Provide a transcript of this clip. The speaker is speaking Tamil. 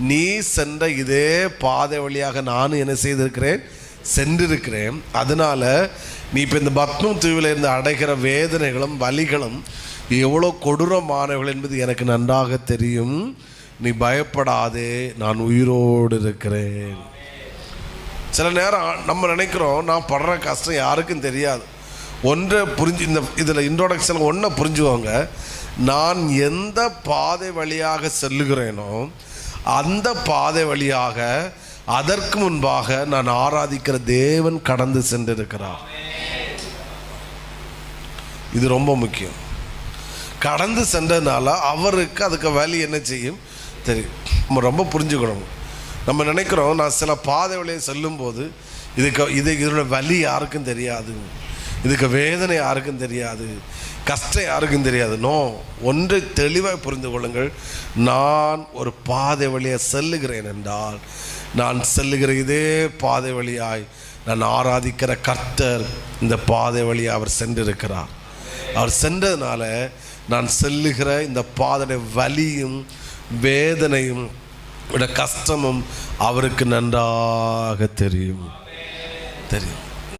நீ சென்ற இதே பாதை வழியாக நானும் என்ன செய்திருக்கிறேன், சென்றிருக்கிறேன். அதனால நீ இப்போ இந்த பத்மம் தீவில் இருந்து அடைகிற வேதனைகளும் வலிகளும் எவ்வளோ கொடூரமானவர்கள் என்பது எனக்கு நன்றாக தெரியும். நீ பயப்படாதே, நான் உயிரோடு இருக்கிறேன். சில நேரம் நம்ம நினைக்கிறோம் நான் படுற கஷ்டம் யாருக்கும் தெரியாது. ஒன்றை புரிஞ்சு இந்த இதில் இன்ட்ரோடக்ஷன் ஒன்றை புரிஞ்சுவாங்க. நான் எந்த பாதை வழியாக செல்லுகிறேனோ அந்த பாதை வழியாக அதற்கு முன்பாக நான் ஆராதிக்கிற தேவன் கடந்து சென்றிருக்கிறார். இது ரொம்ப முக்கியம். கடந்து சென்றதுனால அவருக்கு அதுக்கு வழி என்ன செய்யும் தெரியும். நம்ம ரொம்ப புரிஞ்சுக்கணும். நம்ம நினைக்கிறோம் நான் சில பாதை வழியை செல்லும்போது இதோட வலி யாருக்கும் தெரியாது, இதுக்கு வேதனை யாருக்கும் தெரியாது, கஷ்டம் யாருக்கும் தெரியாது. நோ, ஒன்றை தெளிவாக புரிந்து கொள்ளுங்கள். நான் ஒரு பாதை வழியாக செல்லுகிறேன் என்றால் நான் செல்லுகிற இதே பாதை வழியாய் நான் ஆராதிக்கிற கர்த்தர் இந்த பாதை வழியாக அவர் சென்றிருக்கிறார். அவர் சென்றதுனால நான் செல்லுகிற இந்த பாதையுடைய வலியும் வேதனையும் கஷ்டமும் அவருக்கு நன்றாக தெரியும்.